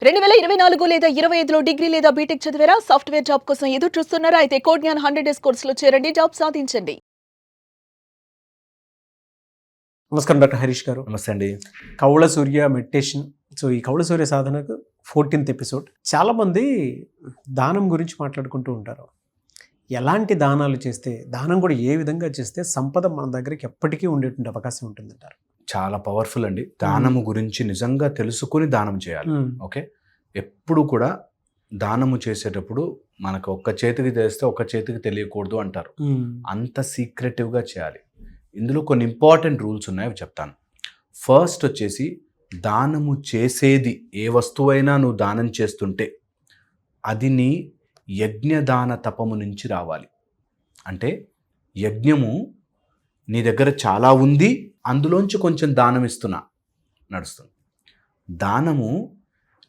2024 లేదా 25లో డిగ్రీ లేదా బీటెక్ చదివారా? సాఫ్ట్‌వేర్ జాబ్ కోసం ఎదురు చూస్తున్నారా? అయితే కోడ్ జ్ఞాన్ 100 డేస్ కోర్సులో చేరండి. జాబ్ సాధించండి. నమస్కారం డాక్టర్ హరీష్ గారు. నమస్తే అండి. కౌళ సూర్య మెడిటేషన్. సో ఈ కౌళ సూర్య సాధనకు 14th ఎపిసోడ్. చాలామంది దానం గురించి మాట్లాడుకుంటూ ఉంటారు. ఎలాంటి దానాలు చేస్తే, దానం కూడా ఏ విధంగా చేస్తే సంపద మన దగ్గరికి ఎప్పటికీ ఉండేటువంటి అవకాశం ఉంటుందంటారు? చాలా పవర్ఫుల్ అండి. దానము గురించి నిజంగా తెలుసుకుని దానం చేయాలి. ఓకే, ఎప్పుడు కూడా దానము చేసేటప్పుడు మనకు ఒక్క చేతికి తెలిస్తే ఒక్క చేతికి తెలియకూడదు అంటారు. అంత సీక్రెటివ్గా చేయాలి. ఇందులో కొన్ని ఇంపార్టెంట్ రూల్స్ ఉన్నాయి, అవి చెప్తాను. ఫస్ట్ వచ్చేసి, దానము చేసేది ఏ వస్తువైనా నువ్వు దానం చేస్తుంటే అది నీ యజ్ఞదాన తపము నుంచి రావాలి. అంటే యజ్ఞము నీ దగ్గర చాలా ఉంది, అందులోంచి కొంచెం దానం ఇస్తున్నా నడుస్తుంది. దానము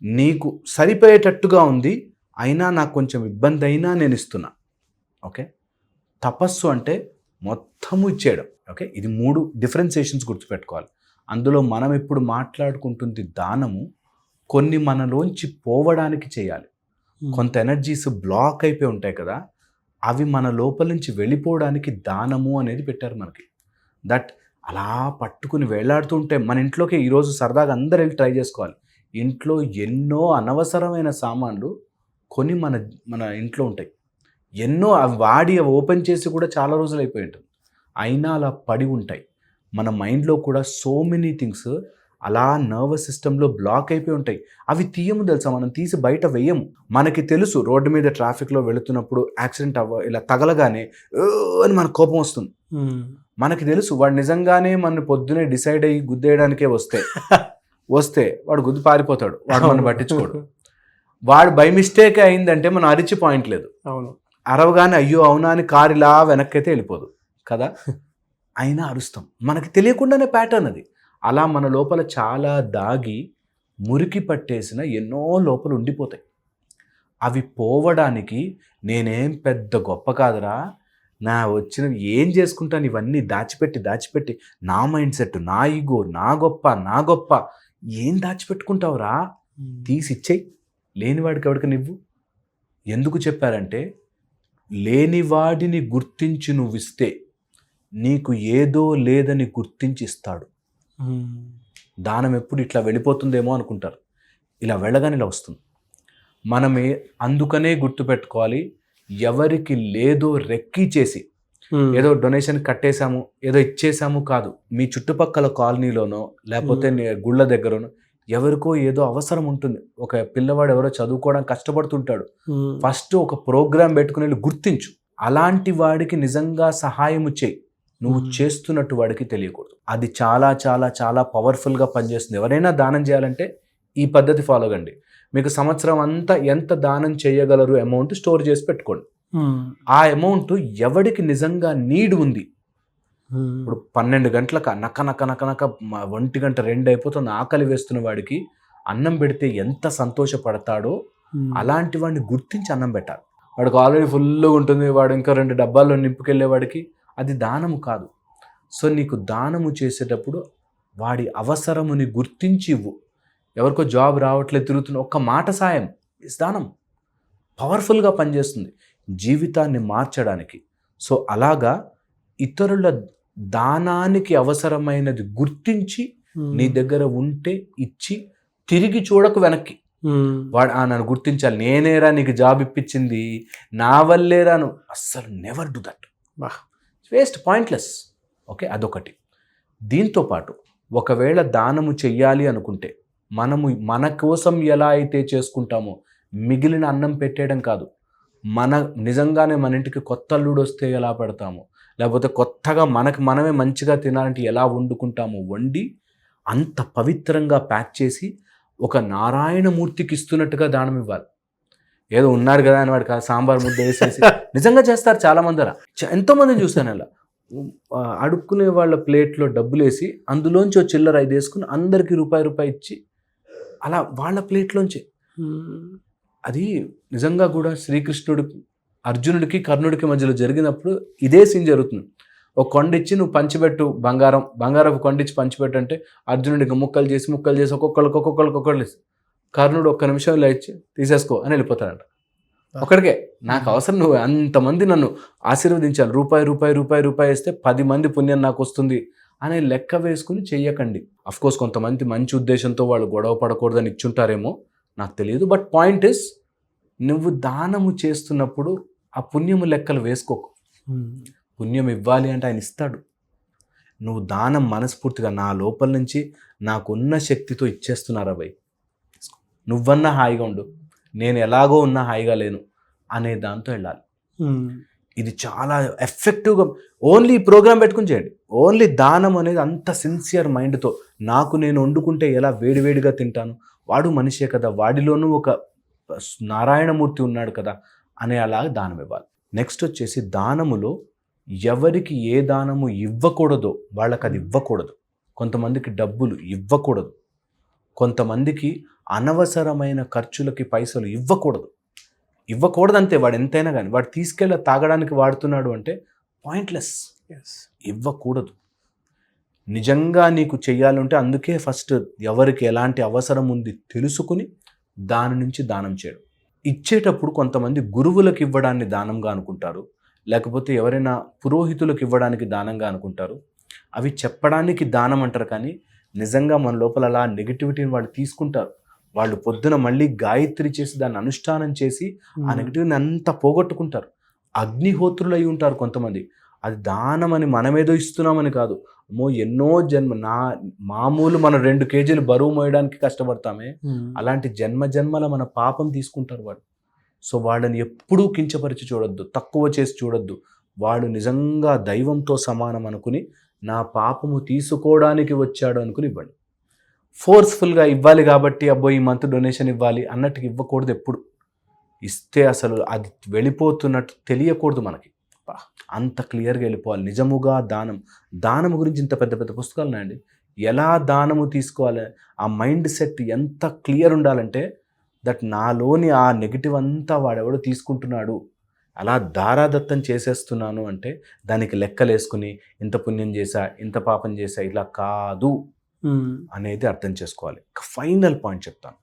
నీకు సరిపోయేటట్టుగా ఉంది, అయినా నాకు కొంచెం ఇబ్బంది అయినా నేను ఇస్తున్నా. ఓకే, తపస్సు అంటే మొత్తము ఇచ్చేయడం. ఓకే, ఇది 3 డిఫరెన్సియేషన్స్ గుర్తుపెట్టుకోవాలి. అందులో మనం ఇప్పుడు మాట్లాడుకుంటుంది దానము కొన్ని మనలోంచి పోవడానికి చేయాలి. కొంత ఎనర్జీస్ బ్లాక్ అయిపోయి ఉంటాయి కదా, అవి మన లోపల నుంచి వెళ్ళిపోవడానికి దానము అనేది పెట్టారు మనకి. దట్ అలా పట్టుకుని వేలాడుతూ ఉంటే మన ఇంట్లోకి ఈరోజు సరదాగా అందరు వెళ్ళి ట్రై చేసుకోవాలి. ఇంట్లో ఎన్నో అనవసరమైన సామాన్లు కొని మన ఇంట్లో ఉంటాయి. ఎన్నో అవి వాడి అవి ఓపెన్ చేసి కూడా చాలా రోజులు అయిపోయి ఉంటుంది, అయినా అలా పడి ఉంటాయి. మన మైండ్లో కూడా సో మెనీ థింగ్స్ అలా నర్వస్ సిస్టంలో బ్లాక్ అయిపోయి ఉంటాయి. అవి తీయము తెలుసా, మనం తీసి బయట వేయము. మనకి తెలుసు రోడ్డు మీద ట్రాఫిక్లో వెళుతున్నప్పుడు యాక్సిడెంట్ ఇలా తగలగానే అని మనకు కోపం వస్తుంది. మనకి తెలుసు వాడు నిజంగానే మన పొద్దునే డిసైడ్ అయ్యి గుద్దేయడానికే వస్తే వాడు గుద్దు పారిపోతాడు, వాడు మనం పట్టించుకోడు. వాడు బై మిస్టేక్ అయిందంటే మనం అరిచి పాయింట్ లేదు. అవును, అరవగానే అయ్యో అవునా అని కారు ఇలా వెనక్కి అయితే వెళ్ళిపోదు కదా, అయినా అరుస్తాం. మనకి తెలియకుండానే ప్యాటర్న్ అది. అలా మన లోపల చాలా దాగి మురికి పట్టేసిన ఎన్నో లోపల ఉండిపోతాయి. అవి పోవడానికి నేనేం పెద్ద గొప్ప కాదురా, నా వచ్చినవి ఏం చేసుకుంటాను, ఇవన్నీ దాచిపెట్టి నా మైండ్ సెట్, నా ఈగో, నా గొప్ప ఏం దాచిపెట్టుకుంటావురా, తీసిచ్చేయి. లేనివాడికి ఎవరికి నువ్వు. ఎందుకు చెప్పారంటే, లేనివాడిని గుర్తించి నువ్వు ఇస్తే నీకు ఏదో లేదని గుర్తించి ఇస్తాడు. దానం ఎప్పుడు ఇట్లా వెళ్ళిపోతుందేమో అనుకుంటారు, ఇలా వెళ్ళగానే ఇలా వస్తుంది. మనమే అందుకనే గుర్తుపెట్టుకోవాలి, ఎవరికి లేదో రెక్కి చేసి ఏదో డొనేషన్ కట్టేశాము ఏదో ఇచ్చేసాము కాదు. మీ చుట్టుపక్కల కాలనీలోనో లేకపోతే గుళ్ళ దగ్గరనో ఎవరికో ఏదో అవసరం ఉంటుంది. ఒక పిల్లవాడు ఎవరో చదువుకోవడానికి కష్టపడుతుంటాడు, ఫస్ట్ ఒక ప్రోగ్రాం పెట్టుకుని గుర్తించు. అలాంటి వాడికి నిజంగా సహాయము చేయి, నువ్వు చేస్తున్నట్టు వాడికి తెలియకూడదు. అది చాలా చాలా చాలా పవర్ఫుల్గా పనిచేస్తుంది. ఎవరైనా దానం చేయాలంటే ఈ పద్ధతి ఫాలో కండి. మీకు సంవత్సరం అంతా ఎంత దానం చేయగలరు అమౌంట్ స్టోర్ చేసి పెట్టుకోండి. ఆ అమౌంట్ ఎవడికి నిజంగా నీడ్ ఉంది, ఇప్పుడు 12 గంటలకు నక్క 1 గంట 2 అయిపోతుంది, ఆకలి వేస్తున్న వాడికి అన్నం పెడితే ఎంత సంతోషపడతాడో అలాంటి వాడిని గుర్తించి అన్నం పెట్టాలి. వాడికి ఆల్రెడీ ఫుల్గా ఉంటుంది, వాడు ఇంకా 2 డబ్బాల్లో నింపుకెళ్ళేవాడికి అది దానము కాదు. సో నీకు దానము చేసేటప్పుడు వాడి అవసరముని గుర్తించి ఇవ్వు. ఎవరికో జాబ్ రావట్లేదు తిరుగుతున్న ఒక్క మాట సాయం దానం పవర్ఫుల్గా పనిచేస్తుంది జీవితాన్ని మార్చడానికి. సో అలాగా ఇతరుల దానానికి అవసరమైనది గుర్తించి నీ దగ్గర ఉంటే ఇచ్చి తిరిగి చూడకు వెనక్కి. వాడు నన్ను గుర్తించాలి, నేనేరా నీకు జాబ్ ఇప్పించింది, నా వల్లేరాను, అస్సలు never do that. Waste, pointless. Okay, అదొకటి. దీంతోపాటు ఒకవేళ దానము చెయ్యాలి అనుకుంటే మనము మన కోసం ఎలా అయితే చేసుకుంటామో మిగిలిన అన్నం పెట్టేయడం కాదు, నిజంగానే మన ఇంటికి కొత్త అల్లుడు వస్తే ఎలా పెడతామో, లేకపోతే కొత్తగా మనమే మంచిగా తినాలంటే ఎలా వండుకుంటామో వండి అంత పవిత్రంగా ప్యాక్ చేసి ఒక నారాయణమూర్తికి ఇస్తున్నట్టుగా దానం ఇవ్వాలి. ఏదో ఉన్నారు కదా అని వాడికి సాంబార్ ముద్ద వేసేసి నిజంగా చేస్తారు చాలామంది. అలా ఎంతోమందిని చూస్తాను. అలా అడుక్కునే వాళ్ళ ప్లేట్లో డబ్బులు వేసి అందులోంచి చిల్లర 5 వేసుకుని అందరికీ రూపాయి ఇచ్చి అలా వాళ్ళ ప్లేట్లోంచి. అది నిజంగా కూడా శ్రీకృష్ణుడు అర్జునుడికి కర్ణుడికి మధ్యలో జరిగినప్పుడు ఇదే సీన్ జరుగుతుంది. ఒక కొండ ఇచ్చి నువ్వు పంచిపెట్టు, బంగారం కొండ ఇచ్చి పంచిపెట్టు అంటే అర్జునుడికి ముక్కలు చేసి ఒక్కొక్కళ్ళు కర్ణుడు ఒక్క నిమిషంలో ఇచ్చి తీసేసుకో అని వెళ్ళిపోతాడంట. ఒకడికే నాకు అవసరం, నువ్వు అంతమంది నన్ను ఆశీర్వదించాలి, రూపాయి ఇస్తే 10 మంది పుణ్యం నాకు వస్తుంది అనే లెక్క వేసుకుని చెయ్యకండి. అఫ్కోర్స్ కొంతమంది మంచి ఉద్దేశంతో వాళ్ళు గొడవ పడకూడదని ఇచ్చుంటారేమో, నాకు తెలియదు. బట్ పాయింట్ ఇస్, నువ్వు దానము చేస్తున్నప్పుడు ఆ పుణ్యము లెక్కలు వేసుకోకు. పుణ్యం ఇవ్వాలి అంటే ఆయన ఇస్తాడు. నువ్వు దానం మనస్ఫూర్తిగా నా లోపల నుంచి నాకున్న శక్తితో ఇచ్చేస్తున్నారా భయ్, నువ్వన్నా హాయిగా ఉండు, నేను ఎలాగో ఉన్నా హాయిగా లేను అనే దాంతో వెళ్ళాలి. ఇది చాలా ఎఫెక్టివ్గా ఓన్లీ ప్రోగ్రామ్ పెట్టుకుని చేయండి. ఓన్లీ దానం అనేది అంత సిన్సియర్ మైండ్తో, నాకు నేను వండుకుంటే ఎలా వేడివేడిగా తింటాను, వాడు మనిషే కదా, వాడిలోనూ ఒక నారాయణమూర్తి ఉన్నాడు కదా అనే అలాగే దానం ఇవ్వాలి. నెక్స్ట్ వచ్చేసి దానములో ఎవరికి ఏ దానము ఇవ్వకూడదో వాళ్ళకి అది ఇవ్వకూడదు. కొంతమందికి డబ్బులు ఇవ్వకూడదు, కొంతమందికి అనవసరమైన ఖర్చులకి పైసలు ఇవ్వకూడదు అంతే. వాడు ఎంతైనా కానీ వాడు తీసుకెళ్ళి తాగడానికి వాడుతున్నాడు అంటే పాయింట్లెస్, ఇవ్వకూడదు. నిజంగా నీకు చెయ్యాలంటే అందుకే ఫస్ట్ ఎవరికి ఎలాంటి అవసరం ఉంది తెలుసుకుని దాని నుంచి దానం చేయడం. ఇచ్చేటప్పుడు కొంతమంది గురువులకు ఇవ్వడాన్ని దానంగా అనుకుంటారు, లేకపోతే ఎవరైనా పురోహితులకు ఇవ్వడానికి దానంగా అనుకుంటారు. అవి చెప్పడానికి దానం అంటారు, కానీ నిజంగా మన లోపల అలా నెగిటివిటీని వాళ్ళు తీసుకుంటారు. వాళ్ళు పొద్దున మళ్ళీ గాయత్రి చేసి దాన్ని అనుష్ఠానం చేసి ఆ నెగిటివ్ని అంతా పోగొట్టుకుంటారు. అగ్నిహోత్రులు అయి ఉంటారు కొంతమంది. అది దానం అని మనమేదో ఇస్తున్నామని కాదు, ఎన్నో మామూలు మనం 2 కేజీలు బరువు మోయడానికి కష్టపడతామే, అలాంటి జన్మల మన పాపం తీసుకుంటారు వాళ్ళు. సో వాళ్ళని ఎప్పుడూ కించపరిచి చూడొద్దు, తక్కువ చేసి చూడొద్దు. వాడు నిజంగా దైవంతో సమానం అనుకుని నా పాపము తీసుకోవడానికి వచ్చాడు అనుకుని ఇవ్వండి. ఫోర్స్ఫుల్గా ఇవ్వాలి కాబట్టి అబ్బో ఈ మంత్ డొనేషన్ ఇవ్వాలి అన్నట్టుగా ఇవ్వకూడదు. ఎప్పుడు ఇస్తే అసలు అది వెళ్ళిపోతున్నట్టు తెలియకూడదు మనకి, అంత క్లియర్గా వెళ్ళిపోవాలి. నిజముగా దానము గురించి ఇంత పెద్ద పెద్ద పుస్తకాలు ఉన్నాయండి. ఎలా దానము తీసుకోవాలి, ఆ మైండ్ సెట్ ఎంత క్లియర్ ఉండాలంటే దట్ నాలోని ఆ నెగిటివ్ అంతా వాడెవడో తీసుకుంటున్నాడు, అలా దారాదత్తం చేసేస్తున్నాను అంటే దానికి లెక్కలు వేసుకుని ఇంత పుణ్యం చేశా, ఇంత పాపం చేశా, ఇలా కాదు అనేది అర్థం చేసుకోవాలి. ఫైనల్ పాయింట్ చెప్తాను,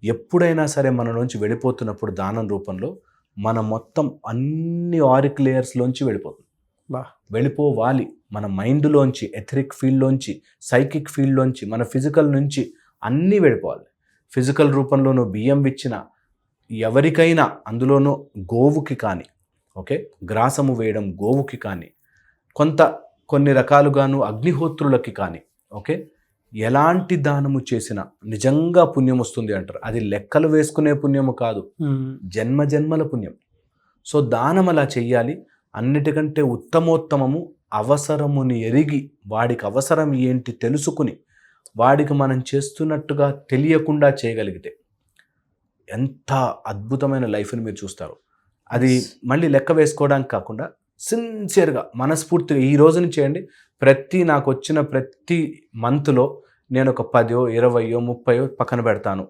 ఎప్పుడైనా సరే మన నుంచి వెళ్ళిపోతున్నప్పుడు దానం రూపంలో మన మొత్తం అన్ని ఆరిక్ లేయర్స్లోంచి వెళ్ళిపోవాలి. మన మైండ్లోంచి, ఎథరిక్ ఫీల్డ్లోంచి, సైకిక్ ఫీల్డ్లోంచి, మన ఫిజికల్ నుంచి అన్నీ వెళ్ళిపోవాలి. ఫిజికల్ రూపంలోనూ బియ్యం ఇచ్చిన ఎవరికైనా, అందులోనూ గోవుకి కానీ, ఓకే, గ్రాసము వేయడం గోవుకి కానీ, కొన్ని రకాలుగాను అగ్నిహోత్రులకి కానీ, ఓకే, ఎలాంటి దానము చేసినా నిజంగా పుణ్యం వస్తుంది అంటారు. అది లెక్కలు వేసుకునే పుణ్యము కాదు, జన్మల పుణ్యం. సో దానం అలా చెయ్యాలి. అన్నిటికంటే ఉత్తమోత్తమము అవసరముని ఎరిగి, వాడికి అవసరం ఏంటి తెలుసుకుని, వాడికి మనం చేస్తున్నట్టుగా తెలియకుండా చేయగలిగితే ఎంత అద్భుతమైన లైఫ్ని మీరు చూస్తారు. అది మళ్ళీ లెక్క వేసుకోవడానికి కాకుండా సిన్సియర్గా మనస్ఫూర్తిగా ఈ రోజు నుంచి చేయండి. నాకు వచ్చిన ప్రతి మంత్లో నేను ఒక 10, 20, 30 పక్కన పెడతాను.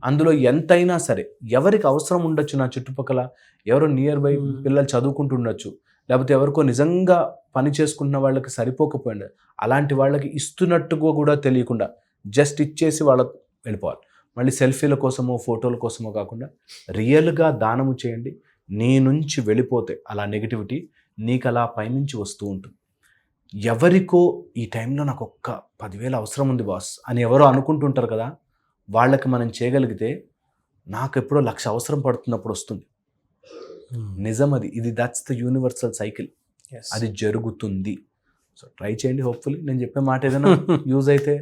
అందులో ఎంతైనా సరే ఎవరికి అవసరం ఉండొచ్చు, నా చుట్టుపక్కల ఎవరో నియర్ బై పిల్లలు చదువుకుంటూ ఉండొచ్చు, లేకపోతే ఎవరికో నిజంగా పని చేసుకుంటున్న వాళ్ళకి సరిపోకపోయింది, అలాంటి వాళ్ళకి ఇస్తున్నట్టుగా కూడా తెలియకుండా జస్ట్ ఇచ్చేసి వాళ్ళకి వెళ్ళిపోవాలి. మళ్ళీ సెల్ఫీల కోసమో ఫోటోల కోసమో కాకుండా రియల్గా దానము చేయండి. నీ నుంచి వెళ్ళిపోతే అలా నెగిటివిటీ నీకు అలా పైనుంచి వస్తూ ఉంటుంది. ఎవరికో ఈ టైంలో నాకు ఒక్క 10,000 అవసరం ఉంది బాస్ అని ఎవరో అనుకుంటుంటారు కదా, వాళ్ళకి మనం చేయగలిగితే నాకు ఎప్పుడో 1,00,000 అవసరం పడుతున్నప్పుడు వస్తుంది. నిజం అది. That's the universal cycle. అది జరుగుతుంది. సో ట్రై చేయండి. హోప్ఫుల్లీ నేను చెప్పే మాట ఏదైనా యూజ్ అయితే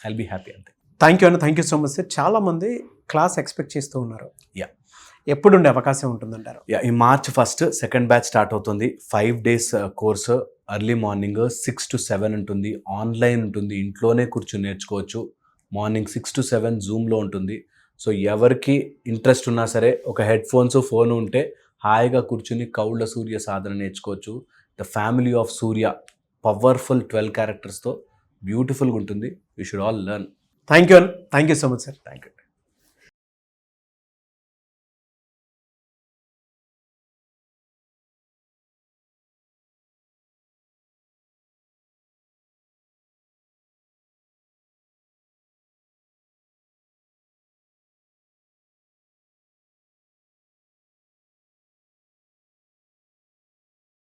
ఐల్ బీ హ్యాపీ. అంతే. Thank you so much sir. చాలామంది క్లాస్ ఎక్స్పెక్ట్ చేస్తూ ఉన్నారు. ఎప్పుడు ఉండే అవకాశం ఉంటుందంటారు? ఈ March 1 సెకండ్ బ్యాచ్ స్టార్ట్ అవుతుంది. 5 days course. Early morning 6 to 7 ఉంటుంది. ఆన్లైన్ ఉంటుంది, ఇంట్లోనే కూర్చొని నేర్చుకోవచ్చు. మార్నింగ్ 6 to 7 జూమ్లో ఉంటుంది. సో ఎవరికి ఇంట్రెస్ట్ ఉన్నా సరే ఒక హెడ్ ఫోన్స్, ఫోన్ ఉంటే హాయిగా కూర్చుని కౌళ్ళ సూర్య సాధన నేర్చుకోవచ్చు. The family of Surya, powerful 12 charactersతో బ్యూటిఫుల్గా ఉంటుంది. You should all learn. Thank you so much sir. Thank you.